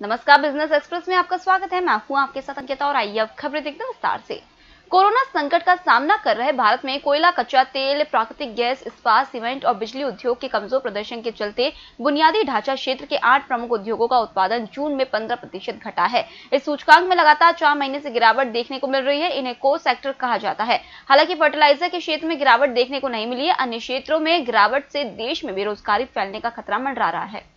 नमस्कार, business express में आपका स्वागत है। मैं हूं आपके साथ अंकिता और आइए अब खबरें देखते हैं विस्तार से। कोरोना संकट का सामना कर रहे भारत में कोयला, कच्चा तेल, प्राकृतिक गैस, इस्पात, सीमेंट और बिजली उद्योग के कमजोर प्रदर्शन के चलते बुनियादी ढांचा क्षेत्र के 8 प्रमुख उद्योगों का उत्पादन जून में 15% घटा है। इस सूचकांक में लगातार 4 महीने से गिरावट देखने को मिल रही है। इन्हें कोर सेक्टर कहा जाता है। हालांकि फर्टिलाइजर के क्षेत्र में गिरावट देखने को नहीं मिली है। अन्य क्षेत्रों में गिरावट से देश में बेरोजगारी फैलने का खतरा मंडरा रहा है।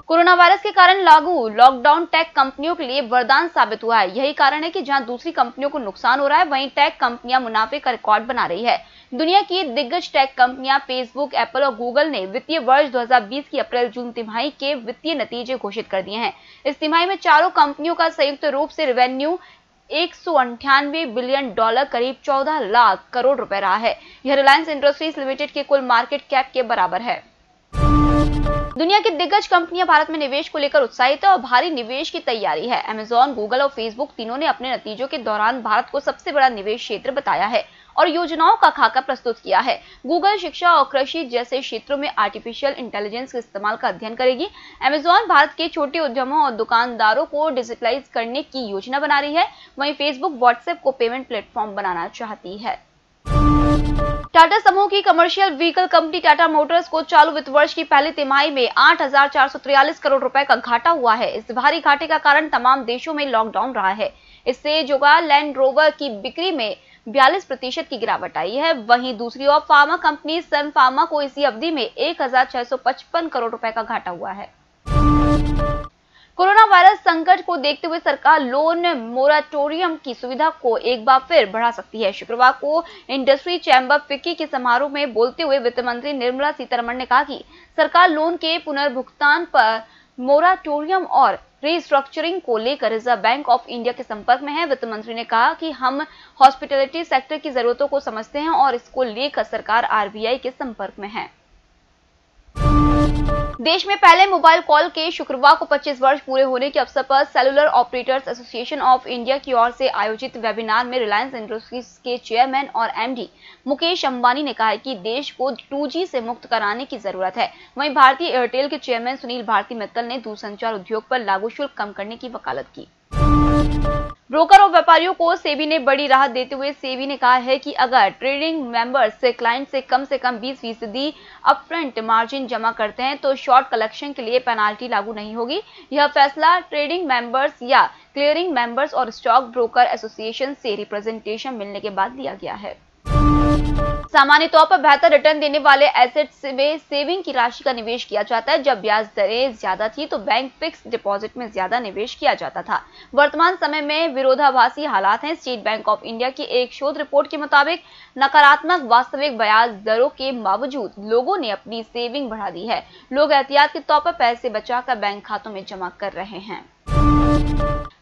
कोरोना वायरस के कारण लागू लॉकडाउन टेक कंपनियों के लिए वरदान साबित हुआ है। यही कारण है कि जहां दूसरी कंपनियों को नुकसान हो रहा है, वहीं टेक कंपनियां मुनाफे का रिकॉर्ड बना रही है। दुनिया की दिग्गज टेक कंपनियां फेसबुक, एप्पल और गूगल ने वित्तीय वर्ष 2020 की अप्रैल-जून तिमाही के वित्तीय नतीजे घोषित कर दिए हैं। इस तिमाही में चारों कंपनियों का संयुक्त रूप से रेवेन्यू $198 बिलियन, करीब 14 लाख करोड़ रुपए रहा है। यह रिलायंस इंडस्ट्रीज लिमिटेड के कुल मार्केट कैप के बराबर है। दुनिया की दिग्गज कंपनियां भारत में निवेश को लेकर उत्साहित है और भारी निवेश की तैयारी है। अमेजॉन, गूगल और फेसबुक तीनों ने अपने नतीजों के दौरान भारत को सबसे बड़ा निवेश क्षेत्र बताया है और योजनाओं का खाका प्रस्तुत किया है। गूगल शिक्षा और कृषि जैसे क्षेत्रों में आर्टिफिशियल इंटेलिजेंस के इस्तेमाल का अध्ययन करेगी। अमेजॉन भारत के छोटे उद्यमों और दुकानदारों को डिजिटलाइज करने की योजना बना रही है। वहीं फेसबुक व्हाट्सएप को पेमेंट प्लेटफॉर्म बनाना चाहती है। टाटा समूह की commercial vehicle company Tata Motors को चालू वित्त वर्ष की पहली तिमाही में 8,443 करोड़ रुपए का घाटा हुआ है। इस भारी घाटे का कारण तमाम देशों में लॉकडाउन रहा है। इससे जुगाड़ लैंड रोवर की बिक्री में 42% की गिरावट आई है। वहीं दूसरी ओर फार्मा कंपनी सन फार्मा को इसी अवधि में 1,655 करोड़ रुपए का घाटा हुआ है। कोरोना वायरस संकट को देखते हुए सरकार लोन मोराटोरियम की सुविधा को एक बार फिर बढ़ा सकती है। शुक्रवार को इंडस्ट्री चैम्बर फिक्की के समारोह में बोलते हुए वित्त मंत्री निर्मला सीतारमण ने कहा कि सरकार लोन के पुनर्भुगतान पर मोराटोरियम और रीस्ट्रक्चरिंग को लेकर रिजर्व बैंक ऑफ इंडिया के संपर्क में है। वित्त मंत्री ने कहा कि हम हॉस्पिटैलिटी सेक्टर की जरूरतों को समझते हैं और इसको लेकर सरकार आरबीआई के संपर्क में है। देश में पहले मोबाइल कॉल के शुक्रवार को 25 वर्ष पूरे होने के अवसर पर cellular operators association of India की ओर से आयोजित वेबिनार में रिलायंस इंडस्ट्रीज के चेयरमैन और एमडी मुकेश अंबानी ने कहा है कि देश को 2G से मुक्त कराने की जरूरत है। वहीं भारतीय एयरटेल के चेयरमैन सुनील भारती मित्तल ने दूरसंचार उद्योग पर लागू शुल्क कम करने की वकालत की। ब्रोकर और व्यापारियों को सेबी ने बड़ी राहत देते हुए सेबी ने कहा है कि अगर ट्रेडिंग मेंबर्स से क्लाइंट से कम 20% अपफ्रंट मार्जिन जमा करते हैं तो शॉर्ट कलेक्शन के लिए पेनाल्टी लागू नहीं होगी। यह फैसला ट्रेडिंग मेंबर्स या क्लियरिंग मेंबर्स और स्टॉक ब्रोकर एसोसिएशन से रिप्रेजेंटेशन मिलने के बाद लिया गया है। सामान्य तौर पर बेहतर रिटर्न देने वाले एसेट्स में सेविंग की राशि का निवेश किया जाता है। जब ब्याज दरें ज्यादा थी तो बैंक फिक्स डिपॉजिट में ज्यादा निवेश किया जाता था। वर्तमान समय में विरोधाभासी हालात हैं। स्टेट बैंक ऑफ इंडिया की एक शोध रिपोर्ट के मुताबिक नकारात्मक वास्तविक ब्याज दरों के बावजूद लोगों ने अपनी सेविंग बढ़ा दी है। लोग एहतियात के तौर पर पैसे बचाकर बैंक खातों में जमा कर रहे हैं।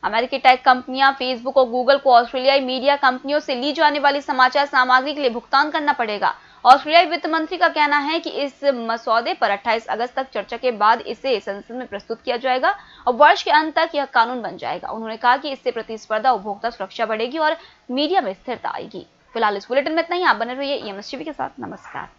अमेरिकी टेक कंपनियां फेसबुक और गूगल को ऑस्ट्रेलियाई मीडिया कंपनियों से ली जाने वाली समाचार सामग्री के लिए भुगतान करना पड़ेगा। ऑस्ट्रेलियाई वित्त मंत्री का कहना है कि इस मसौदे पर 28 अगस्त तक चर्चा के बाद इसे संसद में प्रस्तुत किया जाएगा और वर्ष के अंत तक यह कानून बन जाएगा। उन्होंने कहा कि इससे प्रतिस्पर्धा, उपभोक्ता सुरक्षा बढ़ेगी और मीडिया में स्थिरता आएगी। फिलहाल इस बुलेटिन में इतना ही। आप बने रहिए EMS टीवी के साथ। नमस्कार।